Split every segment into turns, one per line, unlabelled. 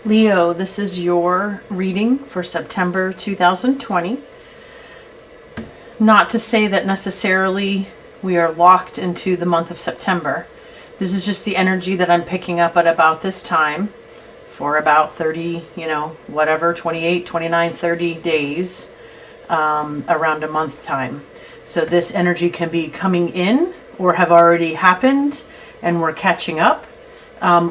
Leo, this is your reading for September 2020. Not to say that necessarily we are locked into the month of September. This is just the energy that I'm picking up at about this time for about 30, whatever, 28, 29, 30 days, around a month time. So this energy can be coming in or have already happened and we're catching up.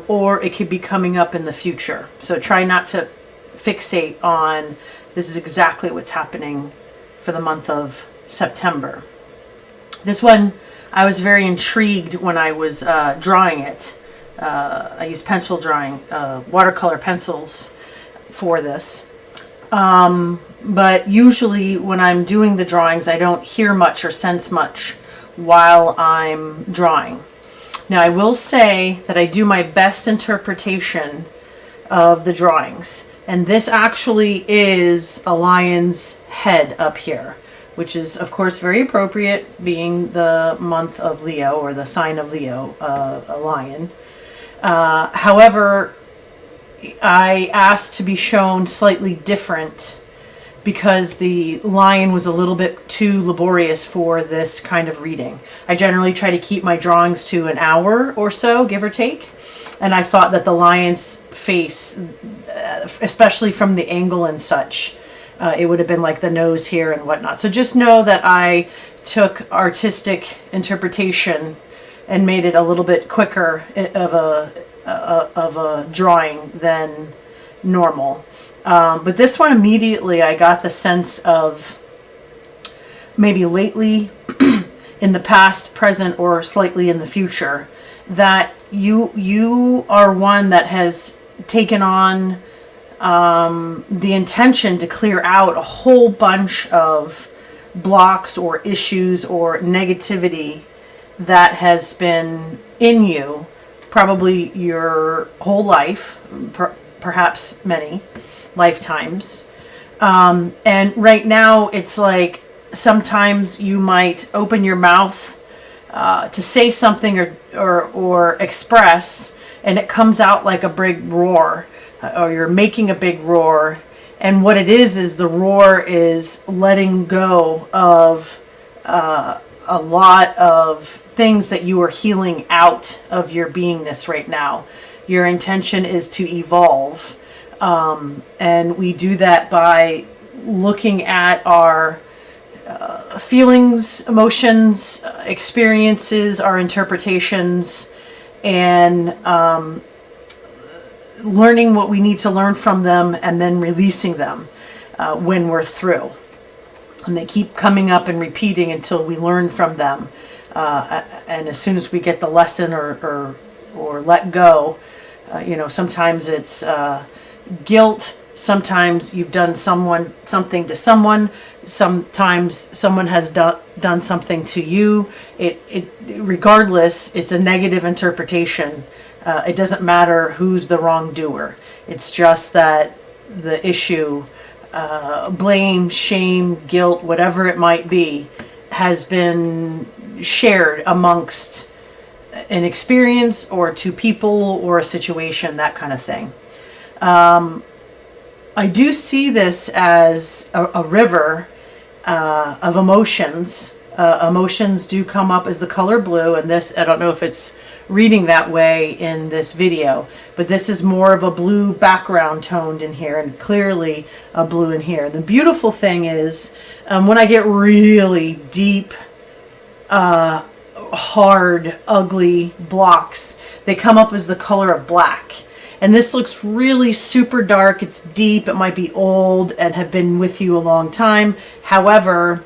Or it could be coming up in the future. So try not to fixate on this is exactly what's happening for the month of September. This one, I was very intrigued when I was drawing it. I use pencil drawing, watercolor pencils for this. But usually when I'm doing the drawings, I don't hear much or sense much while I'm drawing. Now, I will say that I do my best interpretation of the drawings. And this actually is a lion's head up here, which is, of course, very appropriate being the month of Leo or the sign of Leo, a lion. However, I asked to be shown slightly different because the lion was a little bit too laborious for this kind of reading. I generally try to keep my drawings to an hour or so, give or take. And I thought that the lion's face, especially from the angle and such, it would have been like the nose here and whatnot. So just know that I took artistic interpretation and made it a little bit quicker of a drawing than normal. But this one immediately I got the sense of maybe lately, in the past, present, or slightly in the future, that you are one that has taken on the intention to clear out a whole bunch of blocks or issues or negativity that has been in you probably your whole life, perhaps many lifetimes. And right now it's like sometimes you might open your mouth to say something or express, and it comes out like a big roar, or you're making a big roar. And what it is the roar is letting go of a lot of things that you are healing out of your beingness right now. Your intention is to evolve. And we do that by looking at our feelings, emotions, experiences, our interpretations, and learning what we need to learn from them and then releasing them when we're through. And they keep coming up and repeating until we learn from them. And as soon as we get the lesson or let go, sometimes it's guilt. Sometimes you've done something to someone. Sometimes someone has done something to you. Regardless, it's a negative interpretation. It doesn't matter who's the wrongdoer. It's just that the issue, blame, shame, guilt, whatever it might be, has been shared amongst an experience or two people or a situation, that kind of thing. I do see this as a river of emotions. Emotions do come up as the color blue, and this, I don't know if it's reading that way in this video, but this is more of a blue background toned in here, and clearly a blue in here. The beautiful thing is when I get really deep, hard, ugly blocks, they come up as the color of black. And this looks really super dark. It's deep. It might be old and have been with you a long time. However,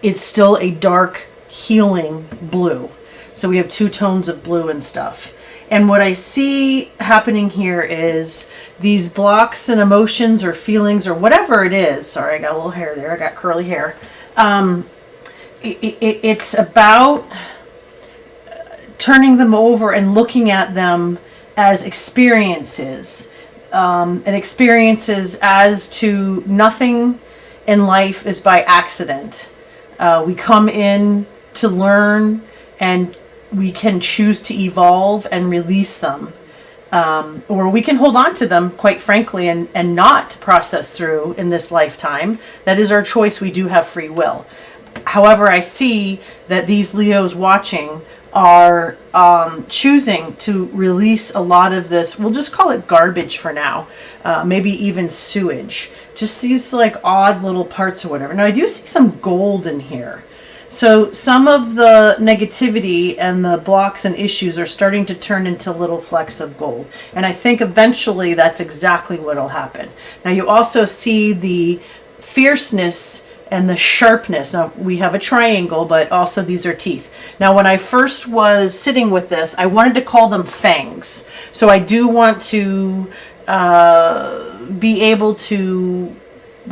it's still a dark, healing blue. So we have two tones of blue and stuff. And what I see happening here is these blocks and emotions or feelings or whatever it is. Sorry, I got a little hair there. I got curly hair. It's about turning them over and looking at them as experiences, and experiences as to nothing in life is by accident. We come in to learn, and we can choose to evolve and release them. or we can hold on to them, quite frankly, and not process through in this lifetime. That is our choice. We do have free will. However, I see that these Leos watching are choosing to release a lot of this, we'll just call it garbage for now, maybe even sewage, just these like odd little parts or whatever. Now I do see some gold in here. So some of the negativity and the blocks and issues are starting to turn into little flecks of gold. And I think eventually that's exactly what will happen. Now you also see the fierceness and the sharpness. Now we have a triangle, but also these are teeth. Now when I first was sitting with this, I wanted to call them fangs. So I do want to be able to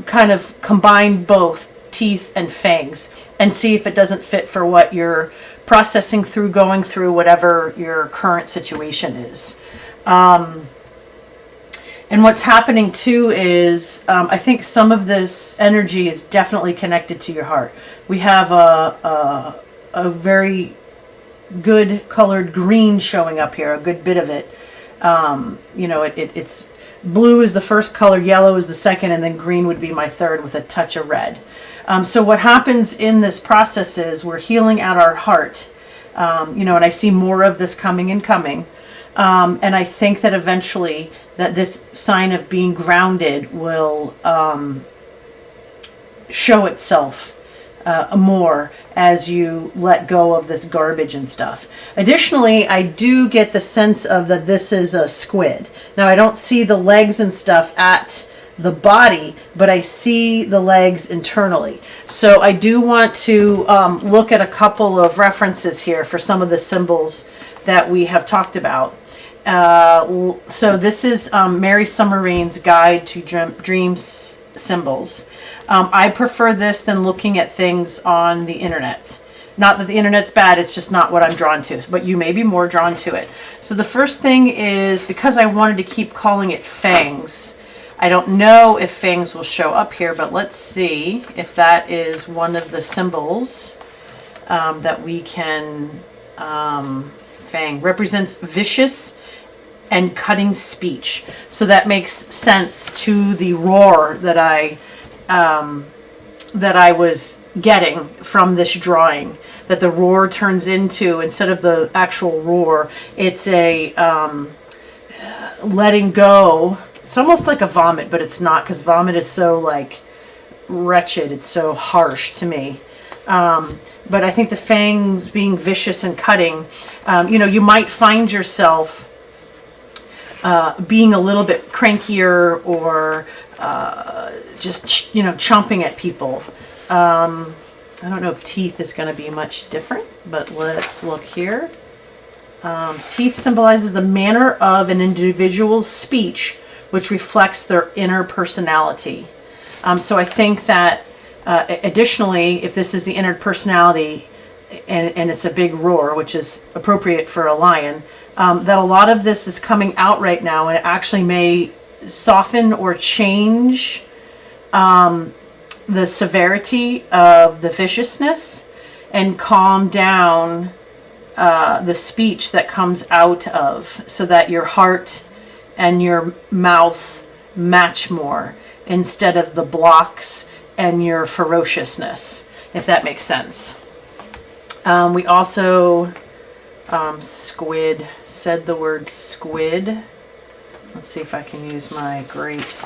kind of combine both teeth and fangs and see if it doesn't fit for what you're processing through, going through, whatever your current situation is. And what's happening too is I think some of this energy is definitely connected to your heart. We have a very good colored green showing up here, a good bit of it. You know, it's blue is the first color, yellow is the second, and then green would be my third with a touch of red. So what happens in this process is we're healing at our heart. You know, and I see more of this coming and coming. And I think that eventually that this sign of being grounded will show itself more as you let go of this garbage and stuff. Additionally, I do get the sense of that this is a squid. Now, I don't see the legs and stuff at the body, but I see the legs internally. So I do want to look at a couple of references here for some of the symbols that we have talked about. So this is Mary Summerrain's Guide to Dreams Symbols. I prefer this than looking at things on the internet. Not that the internet's bad, it's just not what I'm drawn to, but you may be more drawn to it. So the first thing is, because I wanted to keep calling it fangs, I don't know if fangs will show up here, but let's see if that is one of the symbols that we can, fang represents vicious and cutting speech. So that makes sense to the roar that I was getting from this drawing, that the roar turns into, instead of the actual roar, it's a letting go. It's almost like a vomit, but it's not, because vomit is so like wretched. It's so harsh to me. But I think the fangs being vicious and cutting, you know, you might find yourself being a little bit crankier or just, you know, chomping at people. I don't know if teeth is going to be much different, but let's look here. Teeth symbolizes the manner of an individual's speech, which reflects their inner personality. So I think that additionally, if this is the inner personality and it's a big roar, which is appropriate for a lion, that a lot of this is coming out right now, and it actually may soften or change the severity of the viciousness and calm down the speech that comes out of, so that your heart and your mouth match more instead of the blocks and your ferociousness, if that makes sense. We also, squid, said the word squid. Let's see if I can use my great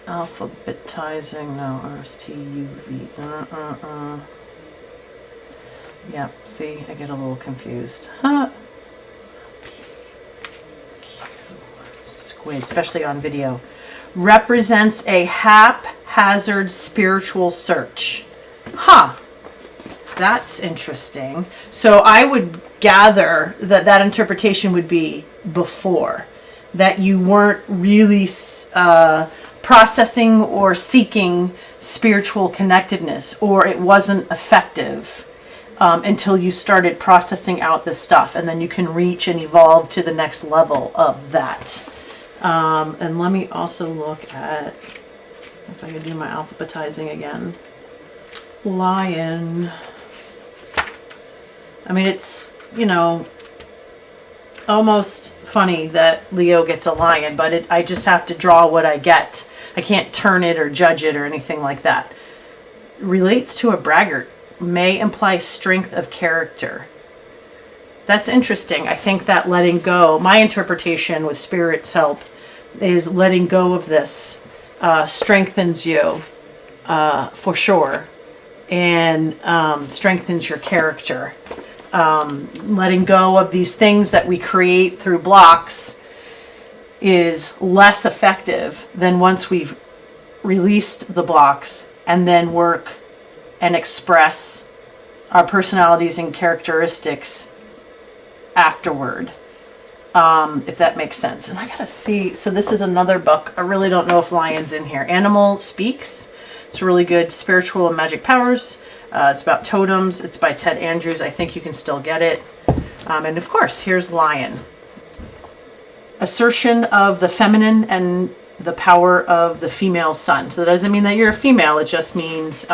alphabetizing. No, R-S-T-U-V. Yeah, see, I get a little confused. Huh. Squid, especially on video, represents a haphazard spiritual search. Huh. That's interesting. So I would gather that that interpretation would be before, that you weren't really processing or seeking spiritual connectedness, or it wasn't effective until you started processing out this stuff, and then you can reach and evolve to the next level of that. And let me also look at, if I could do my alphabetizing again. Lion. I mean, it's, you know, almost funny that Leo gets a lion, but I just have to draw what I get. I can't turn it or judge it or anything like that. Relates to a braggart. May imply strength of character. That's interesting. I think that letting go, my interpretation with Spirit's help, is letting go of this strengthens you for sure, and strengthens your character. Letting go of these things that we create through blocks is less effective than once we've released the blocks and then work and express our personalities and characteristics afterward, if that makes sense. And I gotta see, so this is another book. I really don't know if Lion's in here. Animal Speaks. It's really good. Spiritual and Magic Powers. It's about totems. It's by Ted Andrews. I think you can still get it. And of course, here's Lion. Assertion of the feminine and the power of the female sun. So that doesn't mean that you're a female. It just means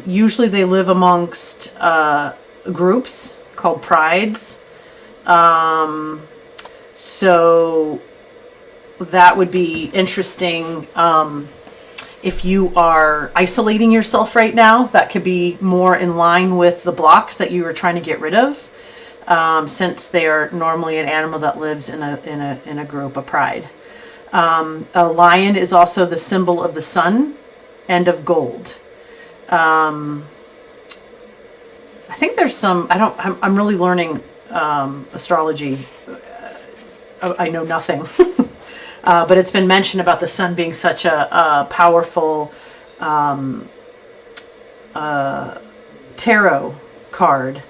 usually they live amongst groups called prides. So that would be interesting. If you are isolating yourself right now, that could be more in line with the blocks that you are trying to get rid of, since they are normally an animal that lives in a group, a pride. A lion is also the symbol of the sun and of gold. I think there's some, I'm really learning astrology. I know nothing. But it's been mentioned about the sun being such a powerful tarot card.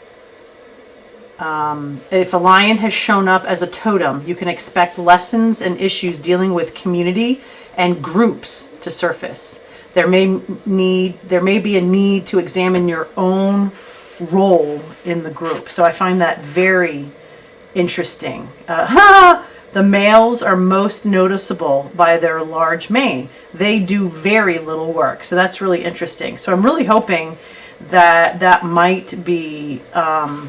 If a lion has shown up as a totem, you can expect lessons and issues dealing with community and groups to surface. There may be a need to examine your own role in the group. So I find that very interesting. The males are most noticeable by their large mane. They do very little work. So that's really interesting. So I'm really hoping that that might be a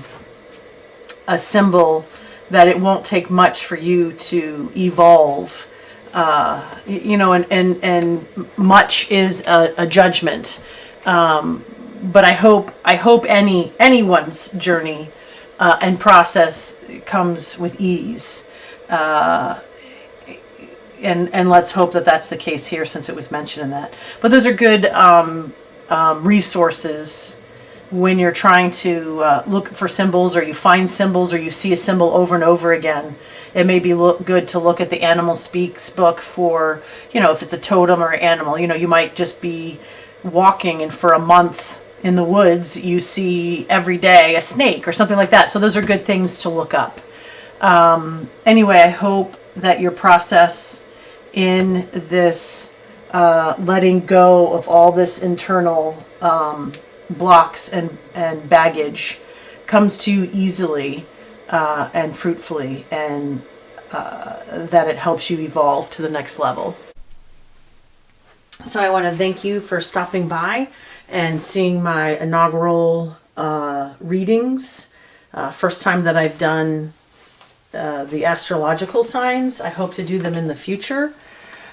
symbol that it won't take much for you to evolve. And much is a judgment. But I hope anyone's journey and process comes with ease. And let's hope that that's the case here, since it was mentioned in that. But those are good resources when you're trying to look for symbols, or you find symbols, or you see a symbol over and over again. It may be good to look at the Animal Speaks book for, if it's a totem or an animal. You might just be walking, and for a month in the woods you see every day a snake or something like that. So those are good things to look up. Anyway, I hope that your process in this letting go of all this internal blocks and baggage comes to you easily and fruitfully, and that it helps you evolve to the next level. So I want to thank you for stopping by and seeing my inaugural readings. First time that I've done the astrological signs. I hope to do them in the future.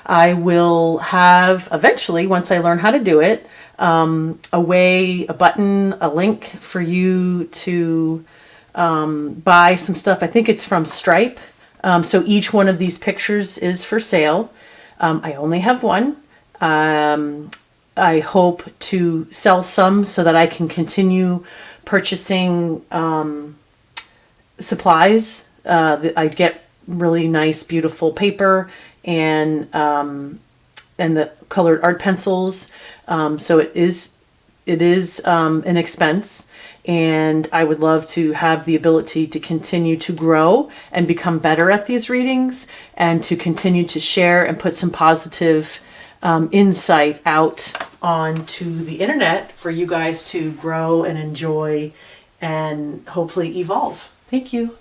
I will have eventually, once I learn how to do it, a button, a link for you to buy some stuff. I think it's from Stripe. So each one of these pictures is for sale. I only have one. I hope to sell some so that I can continue purchasing supplies. I get really nice, beautiful paper and the colored art pencils. So it is an expense, and I would love to have the ability to continue to grow and become better at these readings, and to continue to share and put some positive insight out onto the internet for you guys to grow and enjoy and hopefully evolve. Thank you.